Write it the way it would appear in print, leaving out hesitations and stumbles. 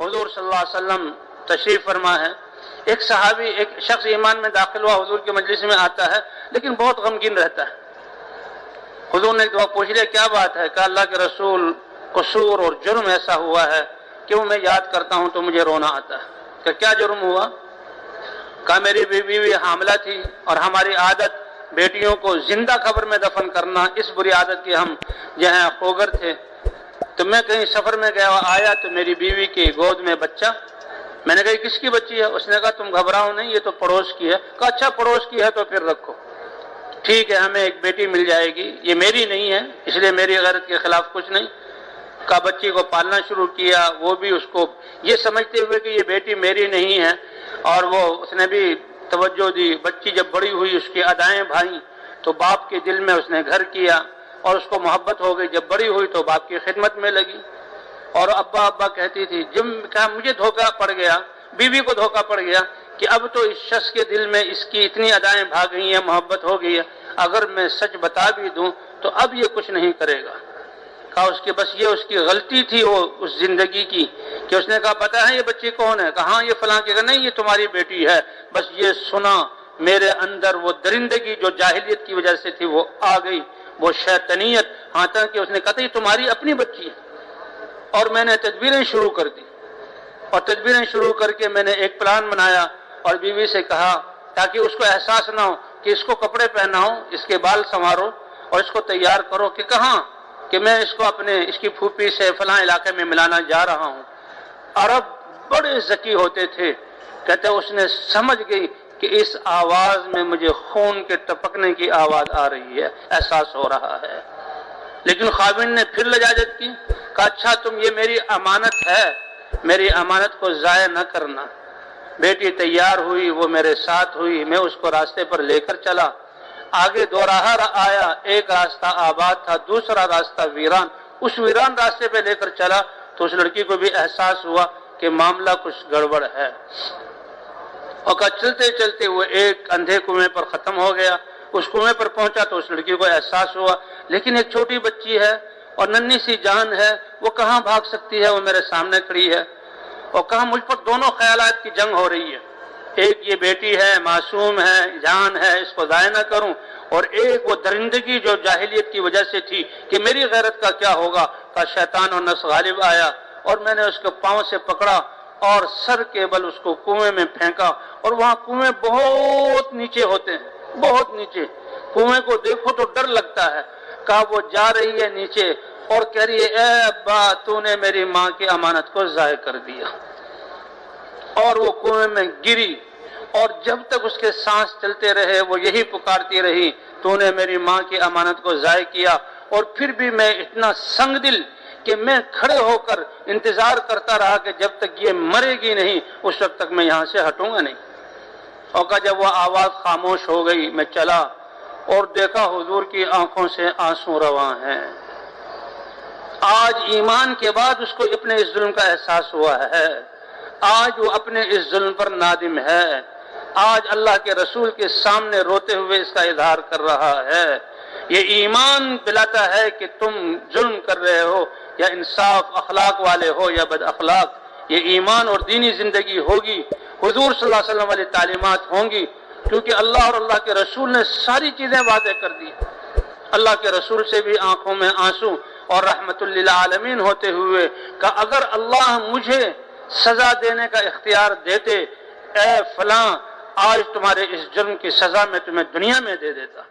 حضور صلی اللہ علیہ وسلم تشریف فرما ہے، ایک صحابی، ایک شخص ایمان میں داخل ہوا، حضور کے مجلس میں آتا ہے لیکن بہت غمگین رہتا ہے۔ حضور نے ایک دفعہ پوچھ لیا کیا بات ہے؟ کہا اللہ کے رسول قصور اور جرم ایسا ہوا ہے کہ وہ میں یاد کرتا ہوں تو مجھے رونا آتا ہے۔ کہ کیا جرم ہوا؟ کہا میری بیوی حاملہ تھی اور ہماری عادت بیٹیوں کو زندہ قبر میں دفن کرنا، اس بری عادت کے ہم جو ہیں خوگر تھے۔ تو میں کہیں سفر میں گیا آیا تو میری بیوی کی گود میں بچہ، میں نے کہا کس کی بچی ہے؟ اس نے کہا تم گھبراؤ نہیں، یہ تو پڑوس کی ہے۔ کہا اچھا پڑوس کی ہے تو پھر رکھو، ٹھیک ہے ہمیں ایک بیٹی مل جائے گی، یہ میری نہیں ہے اس لیے میری غیرت کے خلاف کچھ نہیں۔ کا بچی کو پالنا شروع کیا، وہ بھی اس کو یہ سمجھتے ہوئے کہ یہ بیٹی میری نہیں ہے، اور وہ اس نے بھی توجہ دی۔ بچی جب بڑی ہوئی اس کی ادائیں بھائیں تو باپ کے دل میں اس نے گھر کیا اور اس کو محبت ہو گئی۔ جب بڑی ہوئی تو باپ کی خدمت میں لگی اور ابا ابا کہتی تھی۔ جب کہا مجھے دھوکہ پڑ گیا، بیوی کو دھوکہ پڑ گیا کہ اب تو اس شخص کے دل میں اس کی اتنی ادائیں بھاگ گئی ہیں، محبت ہو گئی ہے، اگر میں سچ بتا بھی دوں تو اب یہ کچھ نہیں کرے گا۔ کہا اس کے بس یہ اس کی غلطی تھی وہ اس زندگی کی کہ اس نے کہا پتہ ہے یہ بچی کون ہے؟ کہا ہاں یہ فلاں کی۔ کہا نہیں یہ تمہاری بیٹی ہے، بس یہ سنا میرے اندر وہ درندگی جو جاہلیت کی وجہ سے تھی وہ آ گئی، وہ شیطنیت، ہاں تک کہ اس نے کہا تھا یہ تمہاری اپنی بچی ہے۔ اور میں نے تدبیریں شروع کر دی، اور تدبیریں شروع کر کے میں نے ایک پلان بنایا اور بیوی سے کہا تاکہ اس کو احساس نہ ہو کہ اس کو کپڑے پہناؤ، اس کے بال سنوارو اور اس کو تیار کرو کہ کہاں کہ میں اس کو اس کی پھوپھی سے فلاں علاقے میں ملانا جا رہا ہوں۔ عرب بڑے ذکی ہوتے تھے، کہتے اس نے سمجھ گئی کہ اس آواز میں مجھے خون کے ٹپکنے کی آواز آ رہی ہے، احساس ہو رہا ہے۔ لیکن خاوند نے پھر لجاجت کی، کہا اچھا تم یہ میری امانت ہے، میری امانت کو ضائع نہ کرنا۔ بیٹی تیار ہوئی، وہ میرے ساتھ ہوئی، میں اس کو راستے پر لے کر چلا۔ آگے دو راہ آیا، ایک راستہ آباد تھا، دوسرا راستہ ویران۔ اس ویران راستے پہ لے کر چلا تو اس لڑکی کو بھی احساس ہوا کہ معاملہ کچھ گڑبڑ ہے، اور چلتے چلتے وہ ایک اندھے کنویں پر ختم ہو گیا۔ اس کنویں پر پہنچا تو اس لڑکی کو احساس ہوا لیکن ایک چھوٹی بچی ہے اور ننھی سی جان ہے، وہ کہاں بھاگ سکتی ہے، وہ میرے سامنے کھڑی ہے، اور کہاں مجھ پر دونوں خیالات کی جنگ ہو رہی ہے، ایک یہ بیٹی ہے، معصوم ہے، جان ہے، اس کو ضائع نہ کروں، اور ایک وہ درندگی جو جاہلیت کی وجہ سے تھی کہ میری غیرت کا کیا ہوگا۔ کا شیطان و نفس غالب آیا اور میں نے اس کو پاؤں سے پکڑا اور سر کے بل اس کو کنویں میں پھینکا، اور وہاں کنویں بہت نیچے ہوتے ہیں، بہت نیچے، کنویں کو دیکھو تو ڈر لگتا ہے۔ کہا وہ جا رہی ہے نیچے اور کہہ رہی ہے اے ابا تو نے میری ماں کی امانت کو ضائع کر دیا، اور وہ کنویں میں گری، اور جب تک اس کے سانس چلتے رہے وہ یہی پکارتی رہی تو نے میری ماں کی امانت کو ضائع کیا۔ اور پھر بھی میں اتنا سنگ دل کہ میں کھڑے ہو کر انتظار کرتا رہا کہ جب تک یہ مرے گی نہیں اس وقت تک میں یہاں سے ہٹوں گا نہیں۔ اور کہا جب وہ آواز خاموش ہو گئی میں چلا اور دیکھا حضور کی آنکھوں سے آنسو رواں ہیں۔ آج ایمان کے بعد اس کو اپنے اس ظلم کا احساس ہوا ہے، آج وہ اپنے اس ظلم پر نادم ہے، آج اللہ کے رسول کے سامنے روتے ہوئے اس کا اظہار کر رہا ہے۔ یہ ایمان دلاتا ہے کہ تم ظلم کر رہے ہو یا انصاف اخلاق والے ہو یا بد اخلاق، یہ ایمان اور دینی زندگی ہوگی، حضور صلی اللہ علیہ وسلم والی تعلیمات ہوں گی، کیونکہ اللہ اور اللہ کے رسول نے ساری چیزیں واضح کر دی۔ اللہ کے رسول سے بھی آنکھوں میں آنسو اور رحمت للعالمین ہوتے ہوئے کہ اگر اللہ مجھے سزا دینے کا اختیار دیتے، اے فلاں آج تمہارے اس جرم کی سزا میں تمہیں دنیا میں دے دیتا۔